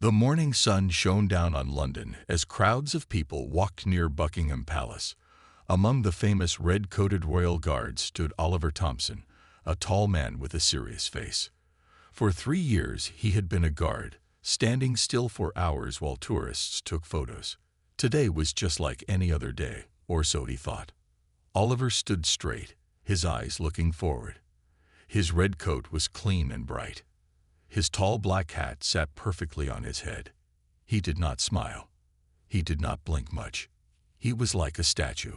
The morning sun shone down on London as crowds of people walked near Buckingham Palace. Among the famous red-coated royal guards stood Oliver Thompson, a tall man with a serious face. For 3 years he had been a guard, standing still for hours while tourists took photos. Today was just like any other day, or so he thought. Oliver stood straight, his eyes looking forward. His red coat was clean and bright. His tall black hat sat perfectly on his head. He did not smile. He did not blink much. He was like a statue.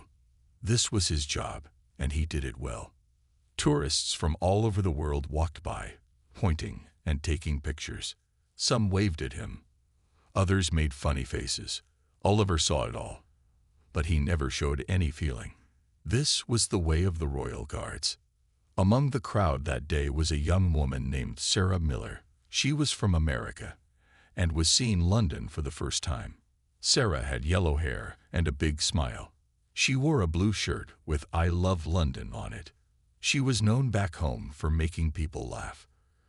This was his job, and he did it well. Tourists from all over the world walked by, pointing and taking pictures. Some waved at him. Others made funny faces. Oliver saw it all, but he never showed any feeling. This was the way of the royal guards. Among the crowd that day was a young woman named Sarah Miller. She was from America and was seeing London for the first time. Sarah had yellow hair and a big smile. She wore a blue shirt with "I Love London" on it. She was known back home for making people laugh.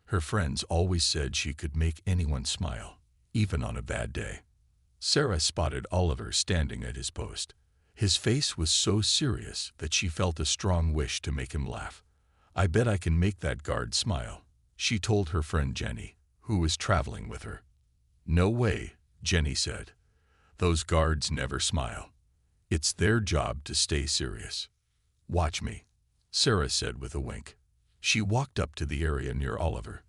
Her friends always said she could make anyone smile, even on a bad day. Sarah spotted Oliver standing at his post. His face was so serious that she felt a strong wish to make him laugh. "I bet I can make that guard smile," she told her friend Jenny, who was traveling with her. "No way," Jenny said. "Those guards never smile. It's their job to stay serious." "Watch me," Sarah said with a wink. She walked up to the area near Oliver.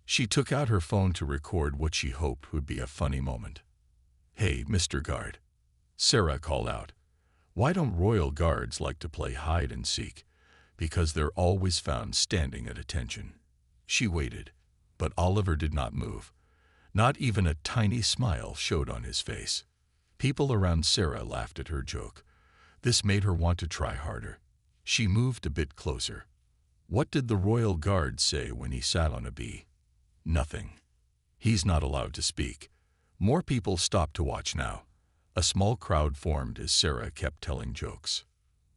She took out her phone to record what she hoped would be a funny moment. "Hey, Mr. Guard," Sarah called out. "Why don't royal guards like to play hide and seek? Because they're always found standing at attention." She waited, but Oliver did not move. Not even a tiny smile showed on his face. People around Sarah laughed at her joke. This made her want to try harder. She moved a bit closer. What did the royal guard say when he sat on a bee? Nothing. He's not allowed to speak. More people stopped to watch now. A small crowd formed as Sarah kept telling jokes.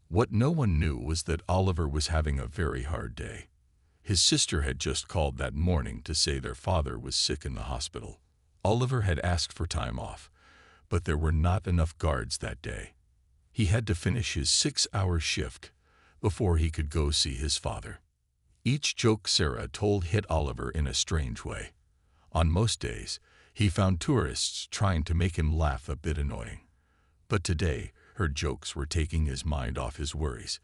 What no one knew was that Oliver was having a very hard day. His sister had just called that morning to say their father was sick in the hospital. Oliver had asked for time off, but there were not enough guards that day. He had to finish his 6-hour shift before he could go see his father. Each joke Sarah told hit Oliver in a strange way. On most days, he found tourists trying to make him laugh a bit annoying. But today, her jokes were taking his mind off his worries,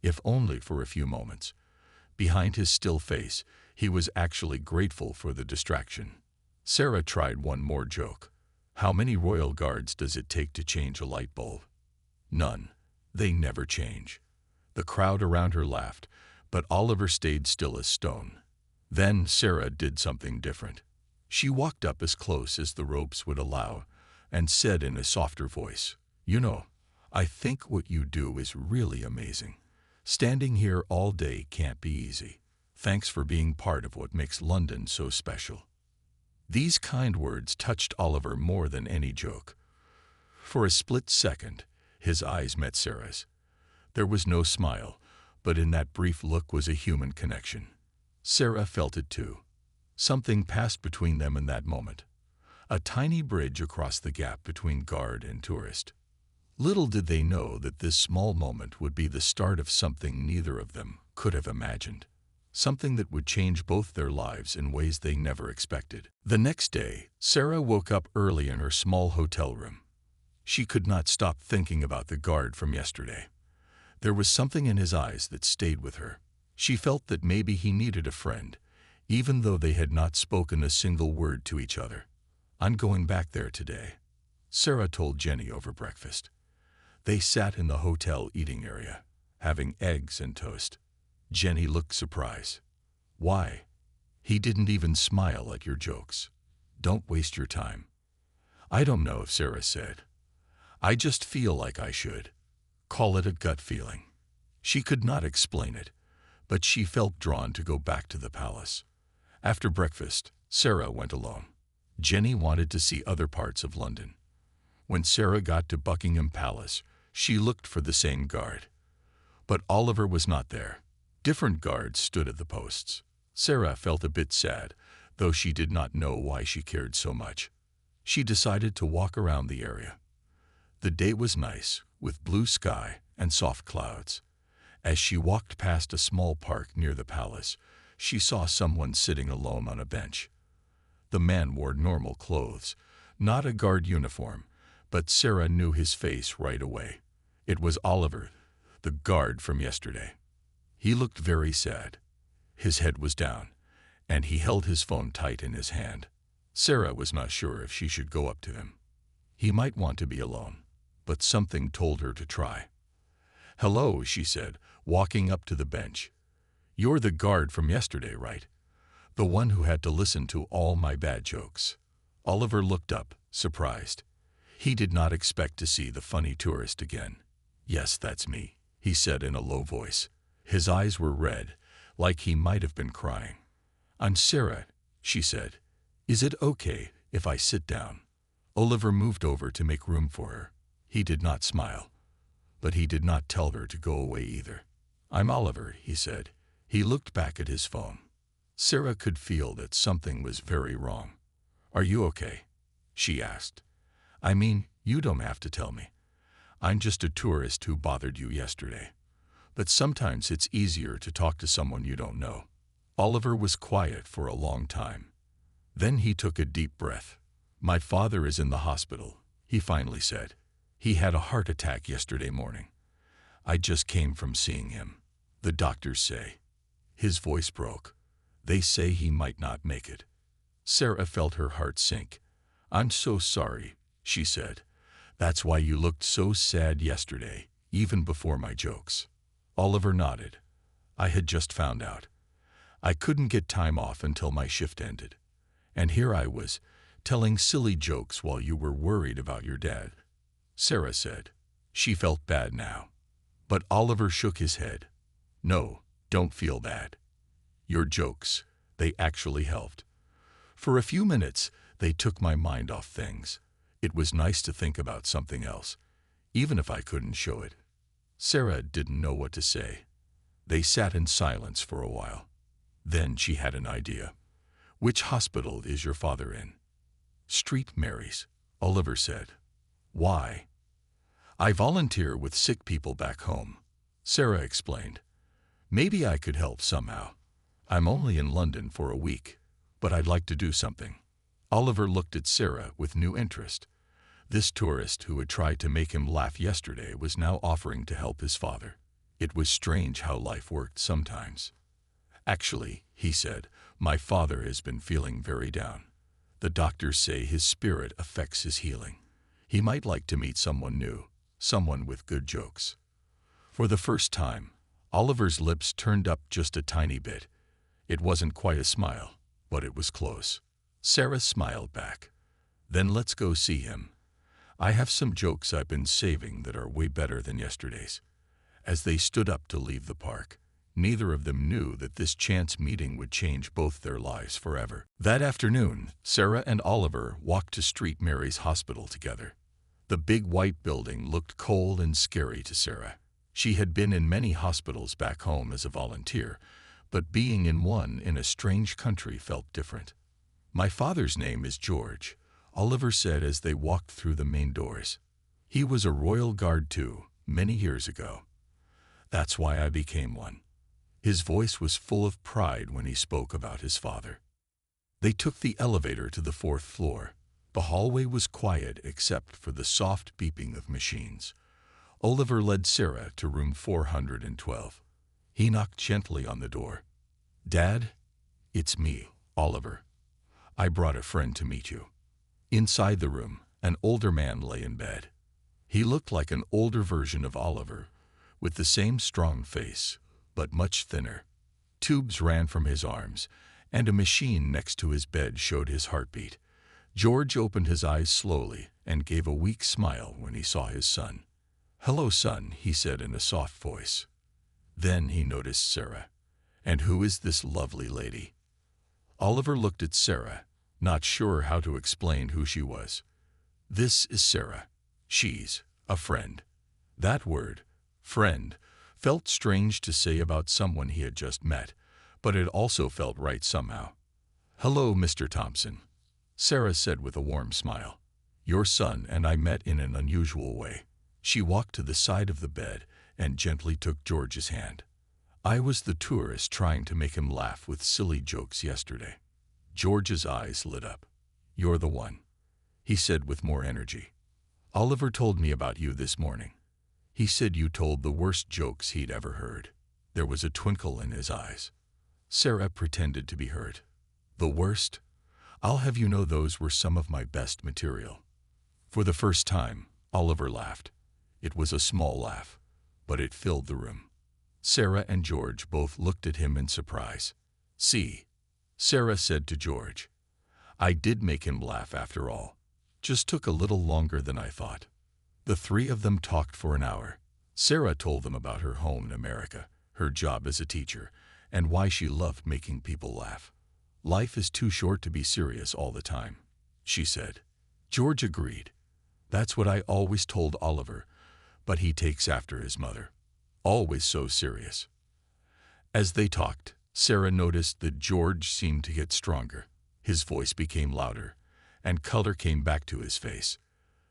if only for a few moments. Behind his still face, he was actually grateful for the distraction. Sarah tried one more joke. "How many royal guards does it take to change a light bulb?" "None. They never change." The crowd around her laughed, but Oliver stayed still as stone. Then Sarah did something different. She walked up as close as the ropes would allow and said in a softer voice, "You know, I think what you do is really amazing. Standing here all day can't be easy. Thanks for being part of what makes London so special." These kind words touched Oliver more than any joke. For a split second, his eyes met Sarah's. There was no smile, but in that brief look was a human connection. Sarah felt it too. Something passed between them in that moment. A tiny bridge across the gap between guard and tourist. Little did they know that this small moment would be the start of something neither of them could have imagined. Something that would change both their lives in ways they never expected. The next day, Sarah woke up early in her small hotel room. She could not stop thinking about the guard from yesterday. There was something in his eyes that stayed with her. She felt that maybe he needed a friend, even though they had not spoken a single word to each other. "I'm going back there today," Sarah told Jenny over breakfast. They sat in the hotel eating area, having eggs and toast. Jenny looked surprised. "Why? He didn't even smile at your jokes." "Don't waste your time." "I don't know," Sarah said. "I just feel like I should. Call it a gut feeling." She could not explain it, but she felt drawn to go back to the palace. After breakfast, Sarah went alone. Jenny wanted to see other parts of London. When Sarah got to Buckingham Palace, she looked for the same guard. But Oliver was not there. Different guards stood at the posts. Sarah felt a bit sad, though she did not know why she cared so much. She decided to walk around the area. The day was nice, with blue sky and soft clouds. As she walked past a small park near the palace, she saw someone sitting alone on a bench. The man wore normal clothes, not a guard uniform, but Sarah knew his face right away. It was Oliver, the guard from yesterday. He looked very sad. His head was down, and he held his phone tight in his hand. Sarah was not sure if she should go up to him. He might want to be alone, but something told her to try. "Hello," she said, walking up to the bench. "You're the guard from yesterday, right? The one who had to listen to all my bad jokes." Oliver looked up, surprised. He did not expect to see the funny tourist again. "Yes, that's me," he said in a low voice. His eyes were red, like he might have been crying. "I'm Sarah," she said. "Is it okay if I sit down?" Oliver moved over to make room for her. He did not smile, but he did not tell her to go away either. "I'm Oliver," he said. He looked back at his phone. Sarah could feel that something was very wrong. "Are you okay?" she asked. "I mean, you don't have to tell me. I'm just a tourist who bothered you yesterday. But sometimes it's easier to talk to someone you don't know." Oliver was quiet for a long time. Then he took a deep breath. "My father is in the hospital," he finally said. "He had a heart attack yesterday morning. I just came from seeing him. The doctors say." His voice broke. "They say he might not make it." Sarah felt her heart sink. "I'm so sorry," she said. "That's why you looked so sad yesterday, even before my jokes." Oliver nodded. "I had just found out. I couldn't get time off until my shift ended. And here I was, telling silly jokes while you were worried about your dad." Sarah said. She felt bad now. But Oliver shook his head. "No, don't feel bad. Your jokes, they actually helped. For a few minutes, they took my mind off things. It was nice to think about something else, even if I couldn't show it." Sarah didn't know what to say. They sat in silence for a while. Then she had an idea. "Which hospital is your father in?" "St. Mary's," Oliver said. "Why?" "I volunteer with sick people back home," Sarah explained. "Maybe I could help somehow. I'm only in London for a week, but I'd like to do something." Oliver looked at Sarah with new interest. This tourist who had tried to make him laugh yesterday was now offering to help his father. It was strange how life worked sometimes. "Actually," he said, "my father has been feeling very down. The doctors say his spirit affects his healing. He might like to meet someone new, someone with good jokes." For the first time, Oliver's lips turned up just a tiny bit. It wasn't quite a smile, but it was close. Sarah smiled back. "Then let's go see him. I have some jokes I've been saving that are way better than yesterday's." As they stood up to leave the park, neither of them knew that this chance meeting would change both their lives forever. That afternoon, Sarah and Oliver walked to St. Mary's Hospital together. The big white building looked cold and scary to Sarah. She had been in many hospitals back home as a volunteer, but being in one in a strange country felt different. "My father's name is George," Oliver said as they walked through the main doors. "He was a royal guard too, many years ago. That's why I became one." His voice was full of pride when he spoke about his father. They took the elevator to the 4th floor. The hallway was quiet except for the soft beeping of machines. Oliver led Sarah to room 412. He knocked gently on the door. "Dad, it's me, Oliver. I brought a friend to meet you." Inside the room, an older man lay in bed. He looked like an older version of Oliver, with the same strong face, but much thinner. Tubes ran from his arms, and a machine next to his bed showed his heartbeat. George opened his eyes slowly and gave a weak smile when he saw his son. "Hello, son," he said in a soft voice. Then he noticed Sarah. "And who is this lovely lady?" Oliver looked at Sarah, not sure how to explain who she was. "This is Sarah. She's a friend." That word, friend, felt strange to say about someone he had just met, but it also felt right somehow. "Hello, Mr. Thompson." Sarah said with a warm smile. Your son and I met in an unusual way. She walked to the side of the bed and gently took George's hand. I was the tourist trying to make him laugh with silly jokes yesterday. George's eyes lit up. You're the one, he said with more energy. Oliver told me about you this morning. He said you told the worst jokes he'd ever heard. There was a twinkle in his eyes. Sarah pretended to be hurt. The worst? I'll have you know those were some of my best material. For the first time, Oliver laughed. It was a small laugh, but it filled the room. Sarah and George both looked at him in surprise. See, Sarah said to George. I did make him laugh after all. Just took a little longer than I thought. The three of them talked for an hour. Sarah told them about her home in America, her job as a teacher, and why she loved making people laugh. Life is too short to be serious all the time, she said. George agreed. That's what I always told Oliver, but he takes after his mother. Always so serious. As they talked, Sarah noticed that George seemed to get stronger. His voice became louder, and color came back to his face.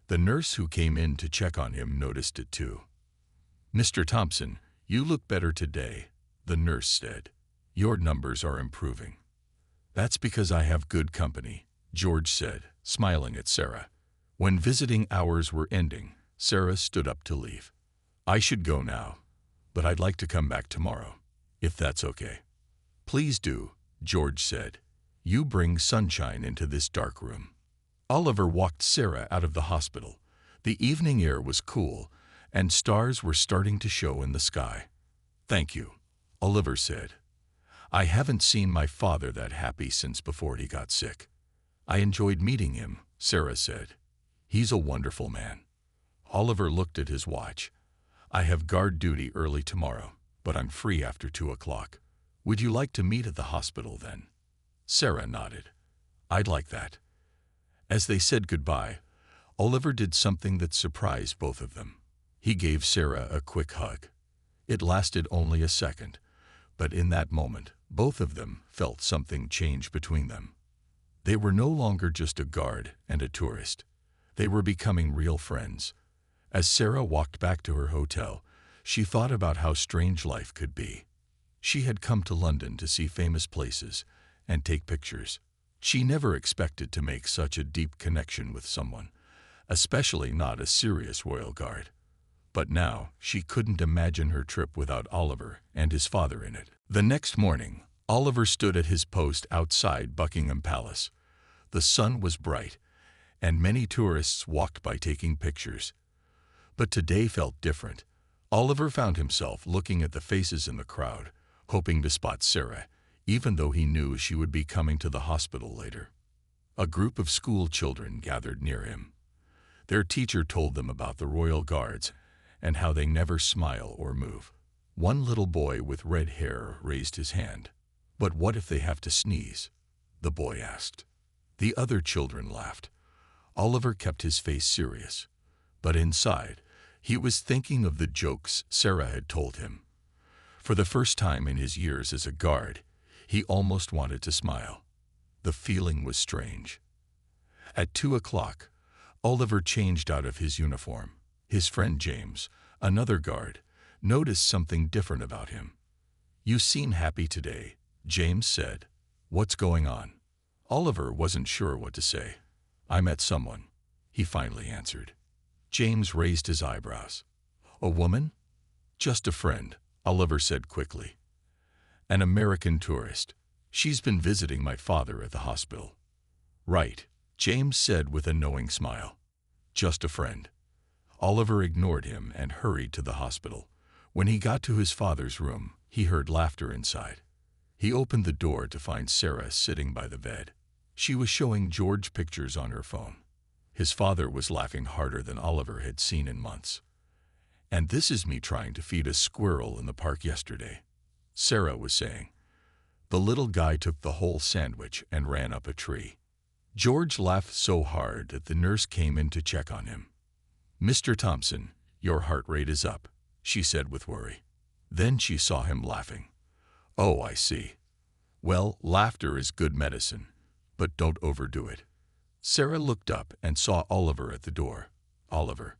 The nurse who came in to check on him noticed it too. Mr. Thompson, you look better today, the nurse said. Your numbers are improving. That's because I have good company, George said, smiling at Sarah. When visiting hours were ending, Sarah stood up to leave. I should go now, but I'd like to come back tomorrow, if that's okay. Please do, George said. You bring sunshine into this dark room. Oliver walked Sarah out of the hospital. The evening air was cool, and stars were starting to show in the sky. Thank you, Oliver said. I haven't seen my father that happy since before he got sick. I enjoyed meeting him, Sarah said. He's a wonderful man. Oliver looked at his watch. I have guard duty early tomorrow, but I'm free after 2 o'clock. Would you like to meet at the hospital then? Sarah nodded. I'd like that. As they said goodbye, Oliver did something that surprised both of them. He gave Sarah a quick hug. It lasted only a second, but in that moment, both of them felt something change between them. They were no longer just a guard and a tourist. They were becoming real friends. As Sarah walked back to her hotel, she thought about how strange life could be. She had come to London to see famous places and take pictures. She never expected to make such a deep connection with someone, especially not a serious royal guard. But now she couldn't imagine her trip without Oliver and his father in it. The next morning, Oliver stood at his post outside Buckingham Palace. The sun was bright, and many tourists walked by taking pictures. But today felt different. Oliver found himself looking at the faces in the crowd, hoping to spot Sarah, even though he knew she would be coming to the hospital later. A group of school children gathered near him. Their teacher told them about the royal guards and how they never smile or move. One little boy with red hair raised his hand. But what if they have to sneeze? The boy asked. The other children laughed. Oliver kept his face serious, but inside, he was thinking of the jokes Sarah had told him. For the first time in his years as a guard, he almost wanted to smile. The feeling was strange. At 2 o'clock, Oliver changed out of his uniform. His friend James, another guard, noticed something different about him. You seem happy today, James said. What's going on? Oliver wasn't sure what to say. I met someone, he finally answered. James raised his eyebrows. A woman? Just a friend, Oliver said quickly. An American tourist. She's been visiting my father at the hospital. Right, James said with a knowing smile. Just a friend. Oliver ignored him and hurried to the hospital. When he got to his father's room, he heard laughter inside. He opened the door to find Sarah sitting by the bed. She was showing George pictures on her phone. His father was laughing harder than Oliver had seen in months. And this is me trying to feed a squirrel in the park yesterday, Sarah was saying. The little guy took the whole sandwich and ran up a tree. George laughed so hard that the nurse came in to check on him. Mr. Thompson, your heart rate is up, she said with worry. Then she saw him laughing. Oh, I see. Well, laughter is good medicine, but don't overdo it. Sarah looked up and saw Oliver at the door. "Oliver,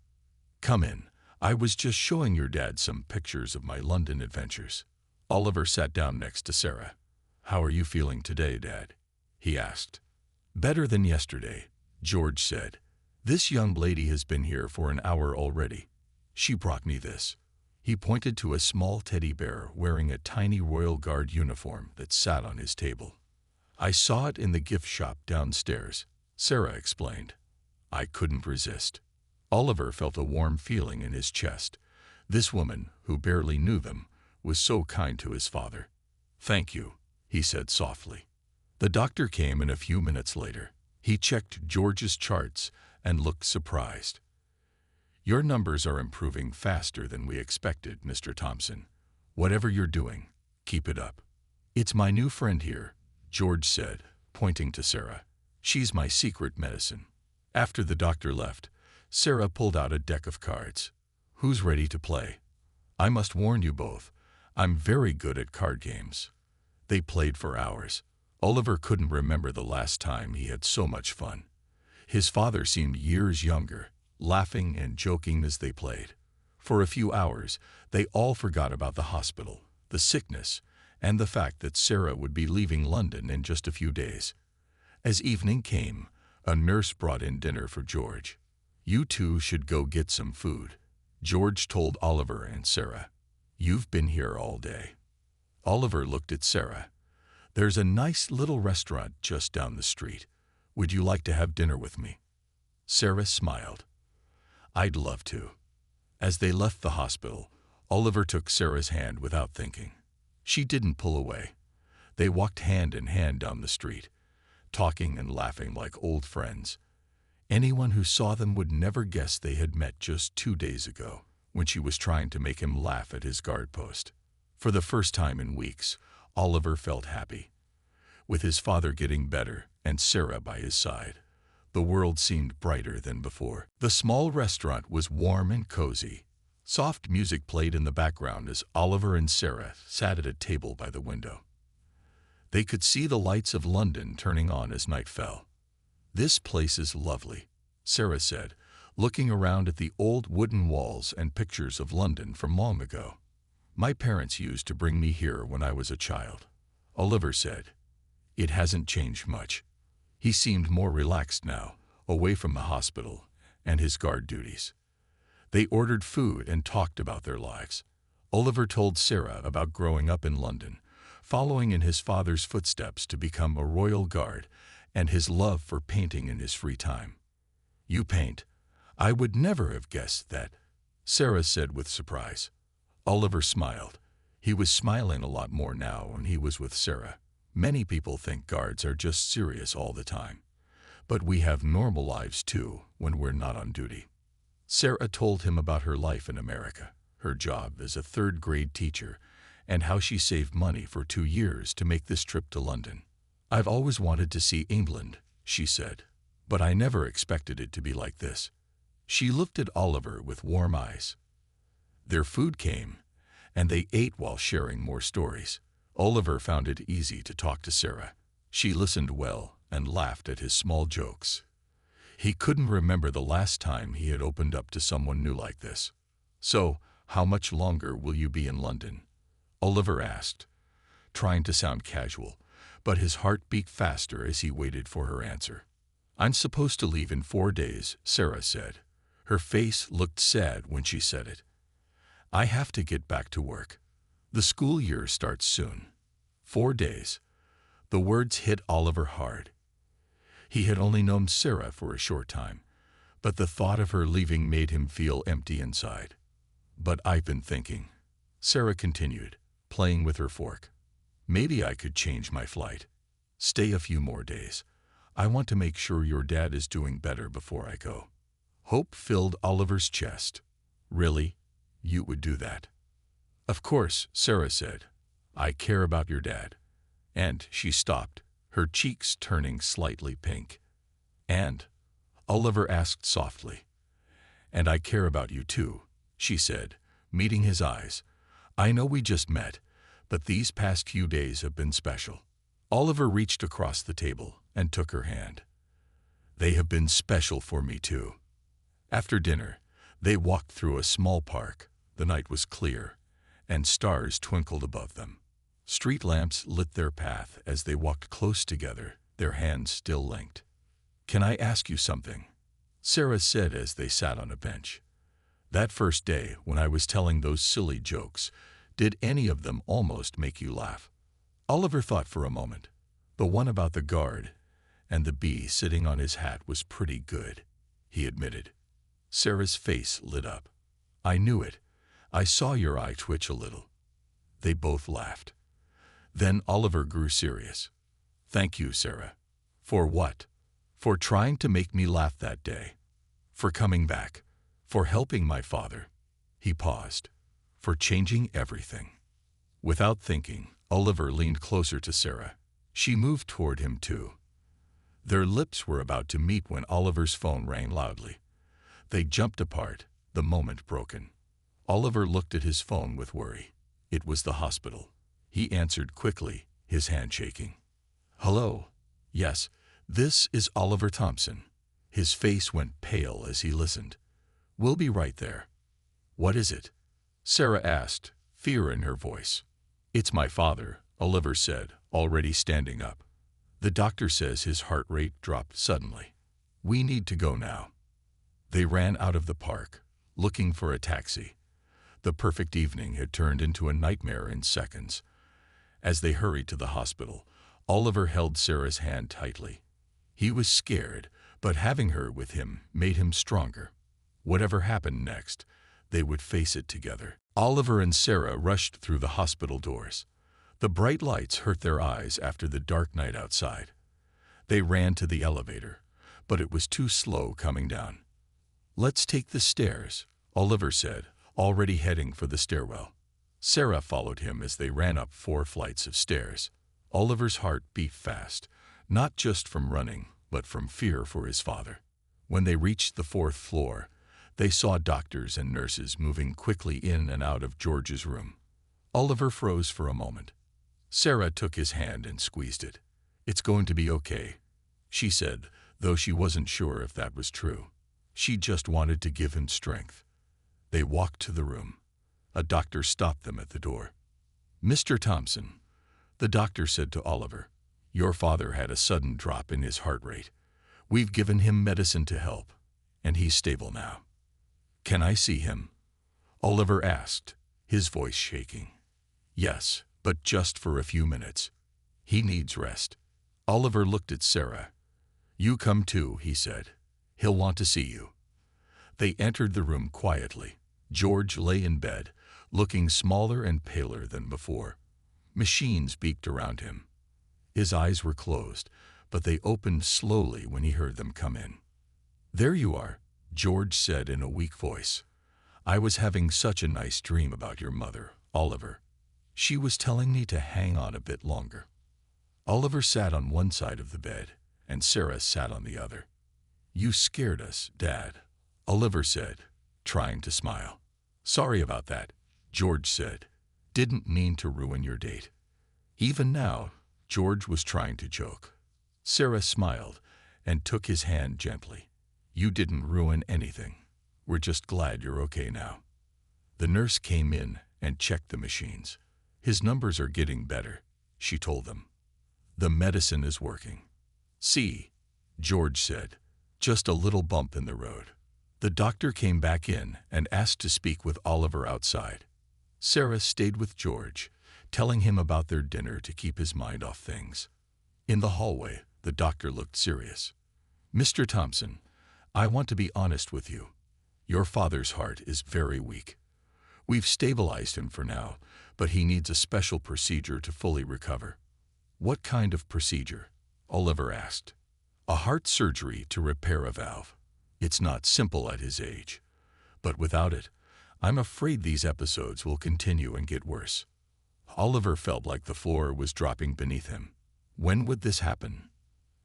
come in. I was just showing your dad some pictures of my London adventures." Oliver sat down next to Sarah. "How are you feeling today, Dad?" he asked. "Better than yesterday," George said. "This young lady has been here for an hour already. She brought me this." He pointed to a small teddy bear wearing a tiny Royal Guard uniform that sat on his table. "I saw it in the gift shop downstairs," Sarah explained. "I couldn't resist." Oliver felt a warm feeling in his chest. This woman, who barely knew them, was so kind to his father. "Thank you," he said softly. The doctor came in a few minutes later. He checked George's charts and looked surprised. "Your numbers are improving faster than we expected, Mr. Thompson. Whatever you're doing, keep it up." "It's my new friend here," George said, pointing to Sarah. "She's my secret medicine." After the doctor left, Sarah pulled out a deck of cards. "Who's ready to play? I must warn you both, I'm very good at card games." They played for hours. Oliver couldn't remember the last time he had so much fun. His father seemed years younger, laughing and joking as they played. For a few hours, they all forgot about the hospital, the sickness, and the fact that Sarah would be leaving London in just a few days. As evening came, a nurse brought in dinner for George. "You two should go get some food," George told Oliver and Sarah. "You've been here all day." Oliver looked at Sarah. "There's a nice little restaurant just down the street. Would you like to have dinner with me?" Sarah smiled. "I'd love to." As they left the hospital, Oliver took Sarah's hand without thinking. She didn't pull away. They walked hand in hand down the street, talking and laughing like old friends. Anyone who saw them would never guess they had met just 2 days ago, when she was trying to make him laugh at his guard post. For the first time in weeks, Oliver felt happy. With his father getting better and Sarah by his side, the world seemed brighter than before. The small restaurant was warm and cozy. Soft music played in the background as Oliver and Sarah sat at a table by the window. They could see the lights of London turning on as night fell. "This place is lovely," Sarah said, looking around at the old wooden walls and pictures of London from long ago. "My parents used to bring me here when I was a child," Oliver said. "It hasn't changed much." He seemed more relaxed now, away from the hospital and his guard duties. They ordered food and talked about their lives. Oliver told Sarah about growing up in London, following in his father's footsteps to become a Royal Guard, and his love for painting in his free time. "You paint? I would never have guessed that," Sarah said with surprise. Oliver smiled. He was smiling a lot more now when he was with Sarah. "Many people think guards are just serious all the time. But we have normal lives too when we're not on duty." Sarah told him about her life in America, her job as a third-grade teacher, and how she saved money for 2 years to make this trip to London. "I've always wanted to see England," she said, "but I never expected it to be like this." She looked at Oliver with warm eyes. Their food came, and they ate while sharing more stories. Oliver found it easy to talk to Sarah. She listened well and laughed at his small jokes. He couldn't remember the last time he had opened up to someone new like this. "So, how much longer will you be in London?" Oliver asked, trying to sound casual, but his heart beat faster as he waited for her answer. "I'm supposed to leave in 4 days," Sarah said. Her face looked sad when she said it. "I have to get back to work. The school year starts soon." 4 days. The words hit Oliver hard. He had only known Sarah for a short time, but the thought of her leaving made him feel empty inside. "But I've been thinking," Sarah continued, playing with her fork. "Maybe I could change my flight. Stay a few more days. I want to make sure your dad is doing better before I go." Hope filled Oliver's chest. "Really? You would do that?" "Of course," Sarah said. "I care about your dad." And she stopped, her cheeks turning slightly pink. "And?" Oliver asked softly. "And I care about you too," she said, meeting his eyes. "I know we just met, but these past few days have been special." Oliver reached across the table and took her hand. They have been special for me too. After dinner, they walked through a small park. The night was clear, and stars twinkled above them. Street lamps lit their path as they walked close together, their hands still linked. "Can I ask you something?" Sarah said as they sat on a bench. "That first day when I was telling those silly jokes, did any of them almost make you laugh?" Oliver thought for a moment. The one about the guard and the bee sitting on his hat was pretty good, he admitted. Sarah's face lit up. "I knew it. I saw your eye twitch a little." They both laughed. Then Oliver grew serious. "Thank you, Sarah." "For what?" "For trying to make me laugh that day. For coming back. For helping my father." He paused. "For changing everything." Without thinking, Oliver leaned closer to Sarah. She moved toward him too. Their lips were about to meet when Oliver's phone rang loudly. They jumped apart, the moment broken. Oliver looked at his phone with worry. It was the hospital. He answered quickly, his hand shaking. "Hello. Yes, this is Oliver Thompson." His face went pale as he listened. "We'll be right there." "What is it?" Sarah asked, fear in her voice. "It's my father," Oliver said, already standing up. "The doctor says his heart rate dropped suddenly. We need to go now." They ran out of the park, looking for a taxi. The perfect evening had turned into a nightmare in seconds. As they hurried to the hospital, Oliver held Sarah's hand tightly. He was scared, but having her with him made him stronger. Whatever happened next, they would face it together. Oliver and Sarah rushed through the hospital doors. The bright lights hurt their eyes after the dark night outside. They ran to the elevator, but it was too slow coming down. "Let's take the stairs," Oliver said, already heading for the stairwell. Sarah followed him as they ran up 4 flights of stairs. Oliver's heart beat fast, not just from running, but from fear for his father. When they reached the 4th floor, they saw doctors and nurses moving quickly in and out of George's room. Oliver froze for a moment. Sarah took his hand and squeezed it. "It's going to be okay," she said, though she wasn't sure if that was true. She just wanted to give him strength. They walked to the room. A doctor stopped them at the door. "Mr. Thompson," the doctor said to Oliver, "your father had a sudden drop in his heart rate. We've given him medicine to help, and he's stable now." "Can I see him?" Oliver asked, his voice shaking. "Yes, but just for a few minutes. He needs rest." Oliver looked at Sarah. "You come too," he said. "He'll want to see you." They entered the room quietly. George lay in bed, looking smaller and paler than before. Machines beeped around him. His eyes were closed, but they opened slowly when he heard them come in. "There you are," George said in a weak voice. "I was having such a nice dream about your mother, Oliver. She was telling me to hang on a bit longer." Oliver sat on one side of the bed, and Sarah sat on the other. "You scared us, Dad," Oliver said, trying to smile. "Sorry about that," George said. "Didn't mean to ruin your date." Even now, George was trying to joke. Sarah smiled and took his hand gently. "You didn't ruin anything. We're just glad you're okay now." The nurse came in and checked the machines. "His numbers are getting better," she told them. "The medicine is working." "See," George said, "just a little bump in the road." The doctor came back in and asked to speak with Oliver outside. Sarah stayed with George, telling him about their dinner to keep his mind off things. In the hallway, the doctor looked serious. "Mr. Thompson, I want to be honest with you. Your father's heart is very weak. We've stabilized him for now, but he needs a special procedure to fully recover." "What kind of procedure?" Oliver asked. "A heart surgery to repair a valve. It's not simple at his age, but without it, I'm afraid these episodes will continue and get worse." Oliver felt like the floor was dropping beneath him. "When would this happen?"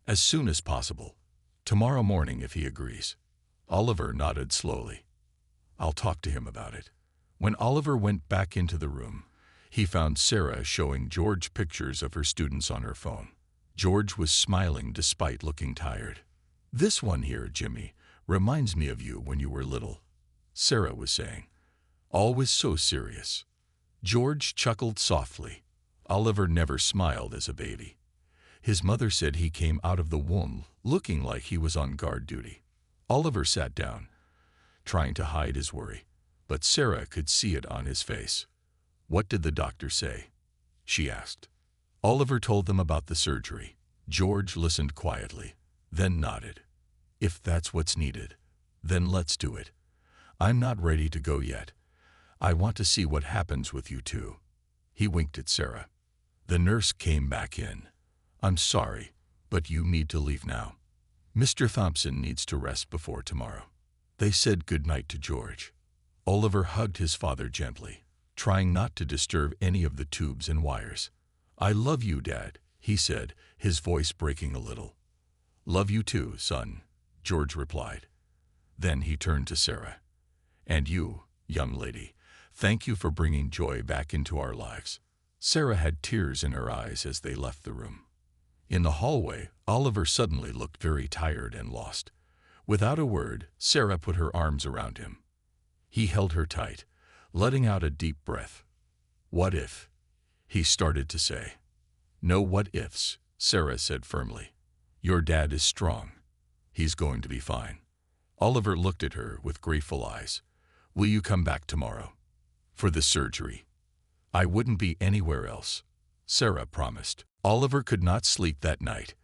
"As soon as possible. Tomorrow morning if he agrees." Oliver nodded slowly. "I'll talk to him about it." When Oliver went back into the room, he found Sarah showing George pictures of her students on her phone. George was smiling despite looking tired. "This one here, Jimmy, reminds me of you when you were little," Sarah was saying. "Always so serious." George chuckled softly. Oliver never smiled as a baby. His mother said he came out of the womb looking like he was on guard duty. Oliver sat down, trying to hide his worry, but Sarah could see it on his face. "What did the doctor say?" she asked. Oliver told them about the surgery. George listened quietly, then nodded. "If that's what's needed, then let's do it. I'm not ready to go yet. I want to see what happens with you two." He winked at Sarah. The nurse came back in. "I'm sorry, but you need to leave now. Mr. Thompson needs to rest before tomorrow." They said goodnight to George. Oliver hugged his father gently, trying not to disturb any of the tubes and wires. "I love you, Dad," he said, his voice breaking a little. "Love you too, son," George replied. Then he turned to Sarah. "And you, young lady, thank you for bringing joy back into our lives." Sarah had tears in her eyes as they left the room. In the hallway, Oliver suddenly looked very tired and lost. Without a word, Sarah put her arms around him. He held her tight, letting out a deep breath. "What if?" he started to say. "No what ifs," Sarah said firmly. "Your dad is strong. He's going to be fine." Oliver looked at her with grateful eyes. "Will you come back tomorrow?" "For the surgery." "I wouldn't be anywhere else," Sarah promised. Oliver could not sleep that night.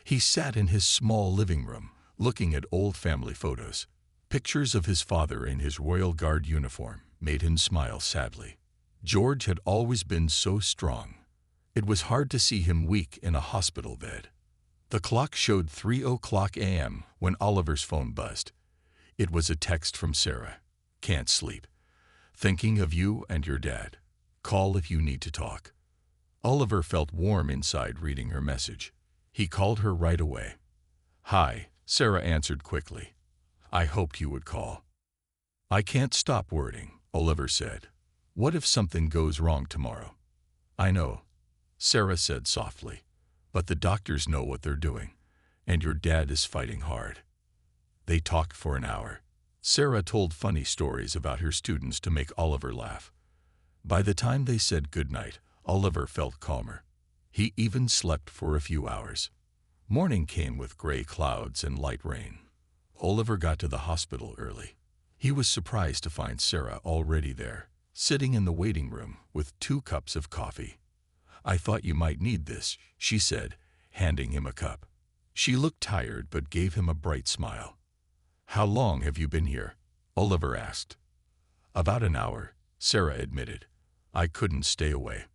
He sat in his small living room, looking at old family photos. Pictures of his father in his Royal Guard uniform made him smile sadly. George had always been so strong. It was hard to see him weak in a hospital bed. The clock showed 3:00 a.m. when Oliver's phone buzzed. It was a text from Sarah. "Can't sleep. Thinking of you and your dad. Call if you need to talk." Oliver felt warm inside reading her message. He called her right away. "Hi," Sarah answered quickly. "I hoped you would call." "I can't stop worrying," Oliver said. "What if something goes wrong tomorrow?" "I know," Sarah said softly, "but the doctors know what they're doing, and your dad is fighting hard." They talked for an hour. Sarah told funny stories about her students to make Oliver laugh. By the time they said goodnight, Oliver felt calmer. He even slept for a few hours. Morning came with gray clouds and light rain. Oliver got to the hospital early. He was surprised to find Sarah already there, sitting in the waiting room with 2 cups of coffee. "I thought you might need this," she said, handing him a cup. She looked tired but gave him a bright smile. "How long have you been here?" Oliver asked. "About an hour," Sarah admitted. "I couldn't stay away."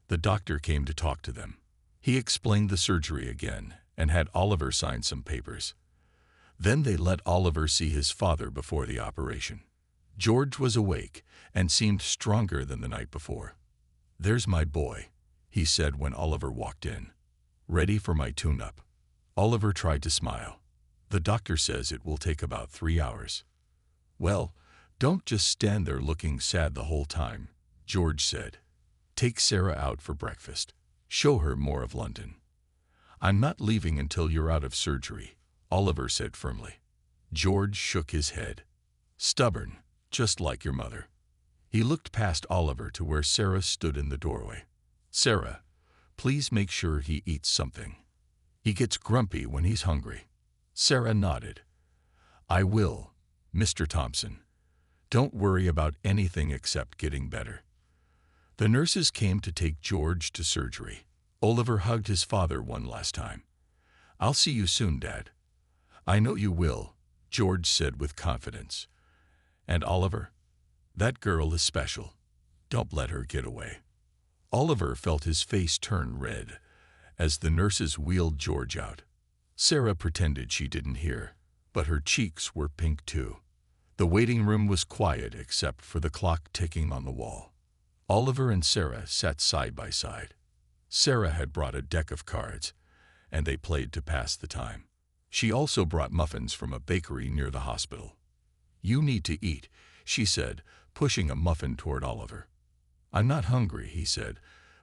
The doctor came to talk to them. He explained the surgery again and had Oliver sign some papers. Then they let Oliver see his father before the operation. George was awake and seemed stronger than the night before. "There's my boy," he said when Oliver walked in. "Ready for my tune-up." Oliver tried to smile. "The doctor says it will take about 3 hours." "Well, don't just stand there looking sad the whole time," George said. "Take Sarah out for breakfast. Show her more of London." "I'm not leaving until you're out of surgery," Oliver said firmly. George shook his head. "Stubborn, just like your mother." He looked past Oliver to where Sarah stood in the doorway. "Sarah, please make sure he eats something. He gets grumpy when he's hungry." Sarah nodded. "I will, Mr. Thompson. Don't worry about anything except getting better." The nurses came to take George to surgery. Oliver hugged his father one last time. "I'll see you soon, Dad." "I know you will," George said with confidence. "And Oliver, that girl is special. Don't let her get away." Oliver felt his face turn red as the nurses wheeled George out. Sarah pretended she didn't hear, but her cheeks were pink too. The waiting room was quiet except for the clock ticking on the wall. Oliver and Sarah sat side by side. Sarah had brought a deck of cards, and they played to pass the time. She also brought muffins from a bakery near the hospital. "You need to eat," she said, pushing a muffin toward Oliver. "I'm not hungry," he said,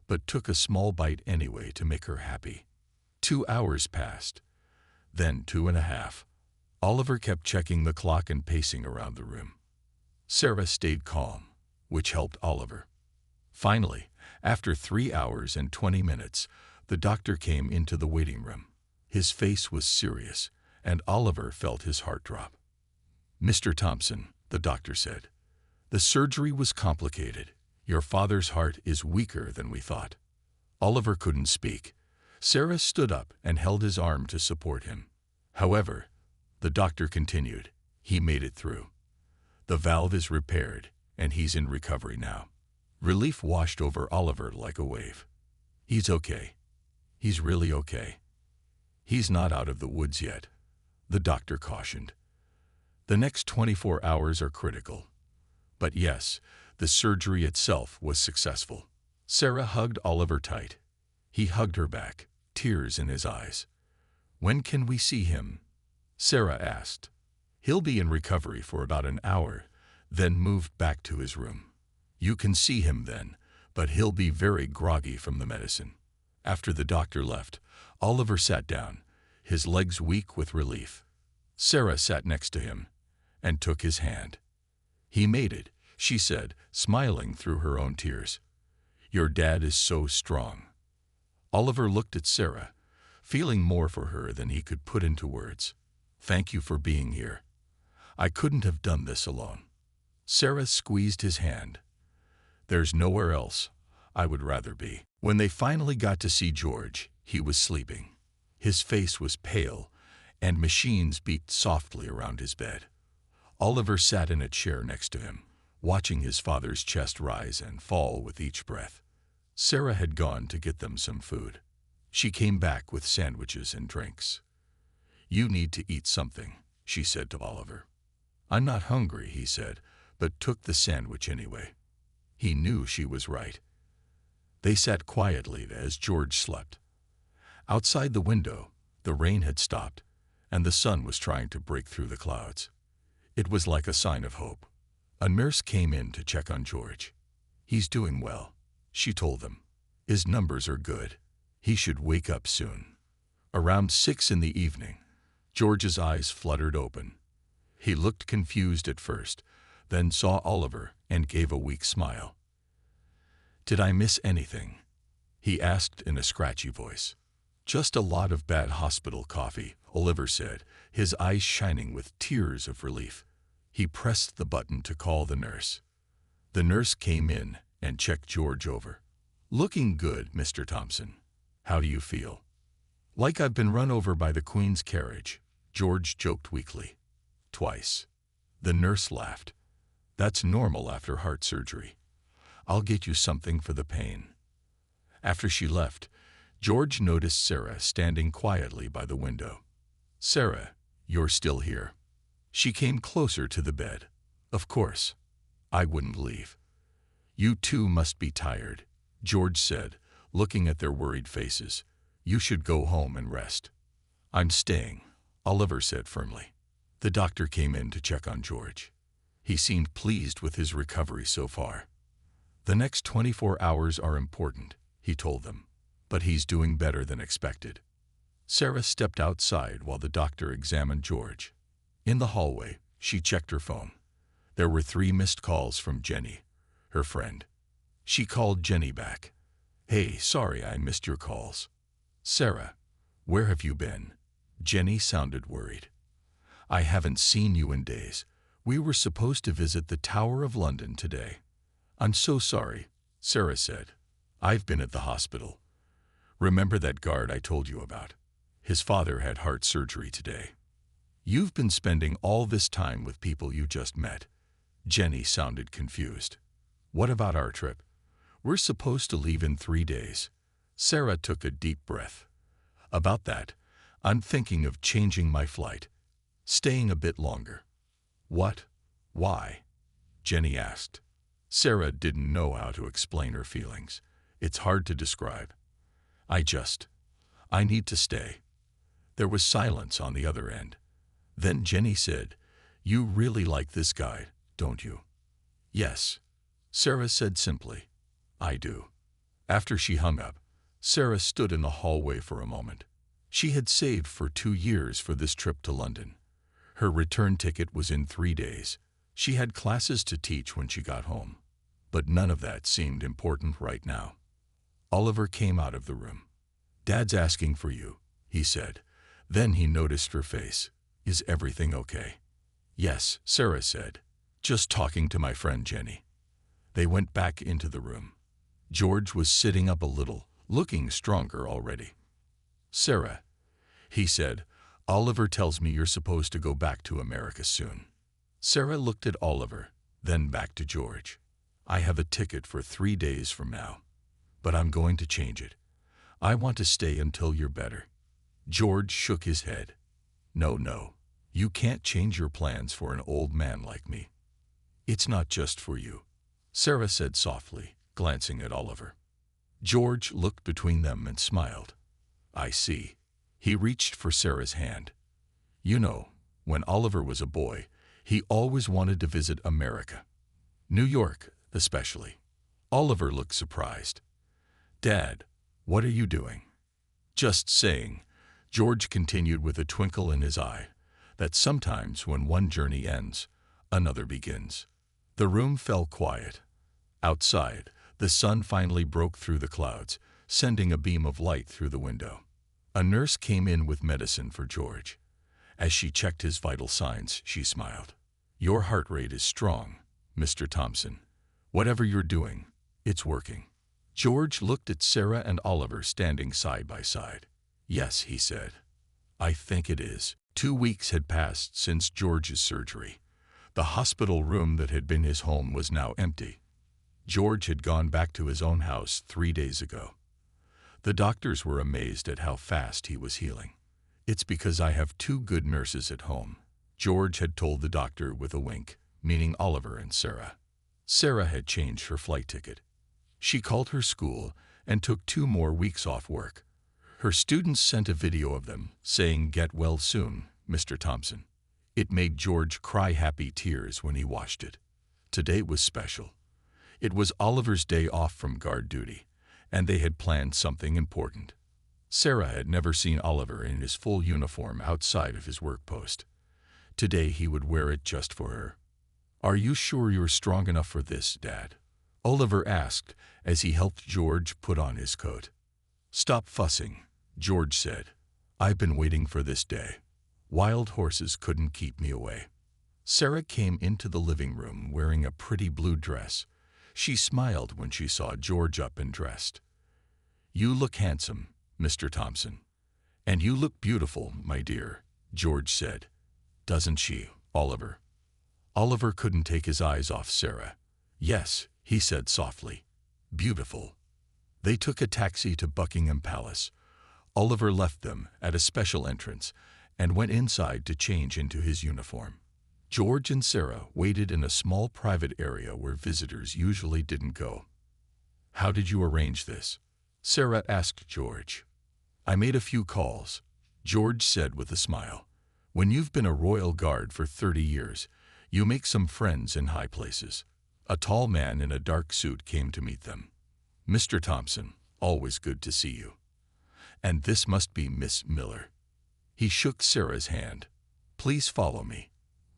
but took a small bite anyway to make her happy. 2 hours passed, then 2.5. Oliver kept checking the clock and pacing around the room. Sarah stayed calm, which helped Oliver. Finally, after 3 hours and 20 minutes, the doctor came into the waiting room. His face was serious, and Oliver felt his heart drop. "Mr. Thompson," the doctor said, "the surgery was complicated. Your father's heart is weaker than we thought." Oliver couldn't speak. Sarah stood up and held his arm to support him. "However," the doctor continued, "he made it through. The valve is repaired, and he's in recovery now." Relief washed over Oliver like a wave. "He's okay. He's really okay. He's not out of the woods yet," the doctor cautioned. "The next 24 hours are critical." But yes, the surgery itself was successful. Sarah hugged Oliver tight. He hugged her back, tears in his eyes. "When can we see him?" Sarah asked. "He'll be in recovery for about an hour, then moved back to his room. You can see him then, but he'll be very groggy from the medicine." After the doctor left, Oliver sat down, his legs weak with relief. Sarah sat next to him and took his hand. "He made it," she said, smiling through her own tears. "Your dad is so strong." Oliver looked at Sarah, feeling more for her than he could put into words. "Thank you for being here. I couldn't have done this alone." Sarah squeezed his hand. "There's nowhere else I would rather be." When they finally got to see George, he was sleeping. His face was pale, and machines beeped softly around his bed. Oliver sat in a chair next to him, watching his father's chest rise and fall with each breath. Sarah had gone to get them some food. She came back with sandwiches and drinks. "You need to eat something," she said to Oliver. "I'm not hungry," he said, but took the sandwich anyway. He knew she was right. They sat quietly as George slept. Outside the window, the rain had stopped, and the sun was trying to break through the clouds. It was like a sign of hope. A nurse came in to check on George. "He's doing well," she told them. "His numbers are good. He should wake up soon." Around 6 in the evening, George's eyes fluttered open. He looked confused at first, then saw Oliver and gave a weak smile. "Did I miss anything?" he asked in a scratchy voice. "Just a lot of bad hospital coffee," Oliver said, his eyes shining with tears of relief. He pressed the button to call the nurse. The nurse came in and checked George over. "Looking good, Mr. Thompson. How do you feel?" "Like I've been run over by the Queen's carriage," George joked weakly. "Twice." The nurse laughed. "That's normal after heart surgery. I'll get you something for the pain." After she left, George noticed Sarah standing quietly by the window. "Sarah, you're still here." She came closer to the bed. "Of course. I wouldn't leave." "You two must be tired," George said, looking at their worried faces. "You should go home and rest." "I'm staying," Oliver said firmly. The doctor came in to check on George. He seemed pleased with his recovery so far. "The next 24 hours are important," he told them, "but he's doing better than expected." Sarah stepped outside while the doctor examined George. In the hallway, she checked her phone. There were 3 missed calls from Jenny, her friend. She called Jenny back. "Hey, sorry I missed your calls." "Sarah, where have you been?" Jenny sounded worried. "I haven't seen you in days. We were supposed to visit the Tower of London today." "I'm so sorry," Sarah said. "I've been at the hospital. Remember that guard I told you about? His father had heart surgery today." "You've been spending all this time with people you just met." Jenny sounded confused. "What about our trip? We're supposed to leave in 3 days." Sarah took a deep breath. "About that, I'm thinking of changing my flight, staying a bit longer." "What? Why?" Jenny asked. Sarah didn't know how to explain her feelings. "It's hard to describe. I need to stay." There was silence on the other end. Then Jenny said, "You really like this guy, don't you?" "Yes," Sarah said simply. "I do." After she hung up, Sarah stood in the hallway for a moment. She had saved for 2 years for this trip to London. Her return ticket was in 3 days. She had classes to teach when she got home. But none of that seemed important right now. Oliver came out of the room. "Dad's asking for you," he said. Then he noticed her face. "Is everything okay?" "Yes," Sarah said. "Just talking to my friend Jenny." They went back into the room. George was sitting up a little, looking stronger already. "Sarah," he said, "Oliver tells me you're supposed to go back to America soon." Sarah looked at Oliver, then back to George. "I have a ticket for 3 days from now, but I'm going to change it. I want to stay until you're better." George shook his head. No, you can't change your plans for an old man like me." "It's not just for you," Sarah said softly, glancing at Oliver. George looked between them and smiled. "I see." He reached for Sarah's hand. "You know, when Oliver was a boy, he always wanted to visit America. New York, especially." Oliver looked surprised. "Dad, what are you doing?" "Just saying," George continued with a twinkle in his eye, "that sometimes when one journey ends, another begins." The room fell quiet. Outside, the sun finally broke through the clouds, sending a beam of light through the window. A nurse came in with medicine for George. As she checked his vital signs, she smiled. "Your heart rate is strong, Mr. Thompson. Whatever you're doing, it's working." George looked at Sarah and Oliver standing side by side. "Yes," he said. "I think it is." 2 weeks had passed since George's surgery. The hospital room that had been his home was now empty. George had gone back to his own house 3 days ago. The doctors were amazed at how fast he was healing. "It's because I have 2 good nurses at home," George had told the doctor with a wink, meaning Oliver and Sarah. Sarah had changed her flight ticket. She called her school and took 2 more weeks off work. Her students sent a video of them, saying, "Get well soon, Mr. Thompson." It made George cry happy tears when he watched it. Today was special. It was Oliver's day off from guard duty, and they had planned something important. Sarah had never seen Oliver in his full uniform outside of his work post. Today he would wear it just for her. "Are you sure you're strong enough for this, Dad?" Oliver asked as he helped George put on his coat. "Stop fussing," George said. "I've been waiting for this day. Wild horses couldn't keep me away." Sarah came into the living room wearing a pretty blue dress. She smiled when she saw George up and dressed. "You look handsome, Mr. Thompson." "And you look beautiful, my dear," George said. "Doesn't she, Oliver?" Oliver couldn't take his eyes off Sarah. "Yes," he said softly. "Beautiful." They took a taxi to Buckingham Palace. Oliver left them at a special entrance and went inside to change into his uniform. George and Sarah waited in a small private area where visitors usually didn't go. "How did you arrange this?" Sarah asked George. "I made a few calls," George said with a smile. "When you've been a royal guard for 30 years, you make some friends in high places." A tall man in a dark suit came to meet them. "Mr. Thompson, always good to see you. And this must be Miss Miller." He shook Sarah's hand. "Please follow me.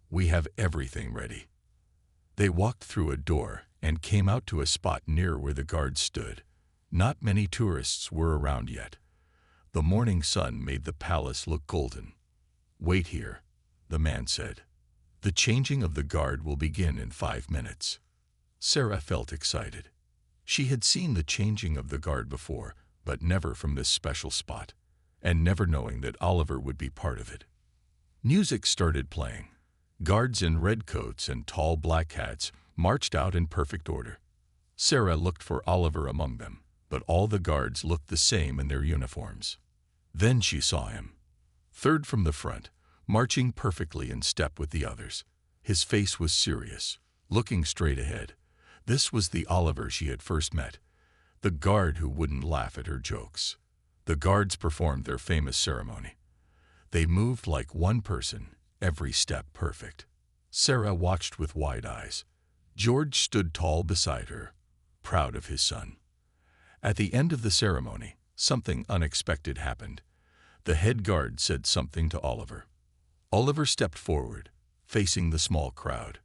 We have everything ready." They walked through a door and came out to a spot near where the guards stood. Not many tourists were around yet. The morning sun made the palace look golden. "Wait here," the man said. "The changing of the guard will begin in 5 minutes." Sarah felt excited. She had seen the changing of the guard before, but never from this special spot, and never knowing that Oliver would be part of it. Music started playing. Guards in red coats and tall black hats marched out in perfect order. Sarah looked for Oliver among them, but all the guards looked the same in their uniforms. Then she saw him. Third from the front, marching perfectly in step with the others. His face was serious, looking straight ahead. This was the Oliver she had first met, the guard who wouldn't laugh at her jokes. The guards performed their famous ceremony. They moved like one person, every step perfect. Sarah watched with wide eyes. George stood tall beside her, proud of his son. At the end of the ceremony, something unexpected happened. The head guard said something to Oliver. Oliver stepped forward, facing the small crowd.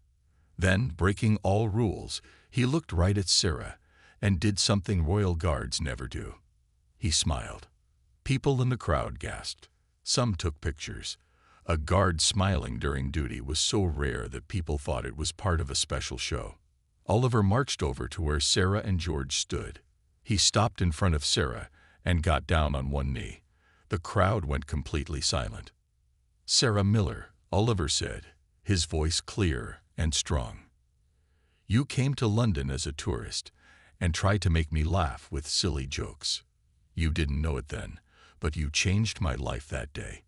Then, breaking all rules, he looked right at Sarah and did something royal guards never do. He smiled. People in the crowd gasped. Some took pictures. A guard smiling during duty was so rare that people thought it was part of a special show. Oliver marched over to where Sarah and George stood. He stopped in front of Sarah and got down on one knee. The crowd went completely silent. "Sarah Miller," Oliver said, his voice clear and strong. "You came to London as a tourist and tried to make me laugh with silly jokes. You didn't know it then, but you changed my life that day.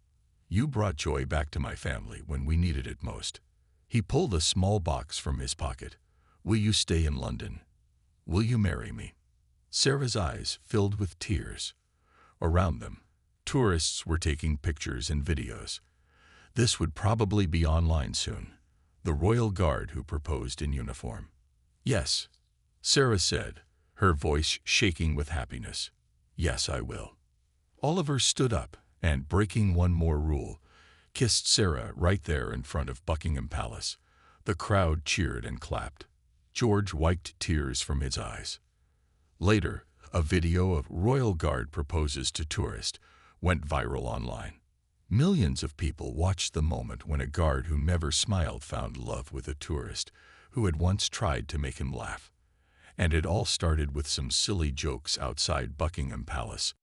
You brought joy back to my family when we needed it most." He pulled a small box from his pocket. "Will you stay in London? Will you marry me?" Sarah's eyes filled with tears. Around them, tourists were taking pictures and videos. This would probably be online soon. The royal guard who proposed in uniform. "Yes," Sarah said, her voice shaking with happiness. "Yes, I will." Oliver stood up and, breaking one more rule, kissed Sarah right there in front of Buckingham Palace. The crowd cheered and clapped. George wiped tears from his eyes. Later, a video of royal guard proposes to tourist went viral online. Millions of people watched the moment when a guard who never smiled found love with a tourist who had once tried to make him laugh. And it all started with some silly jokes outside Buckingham Palace.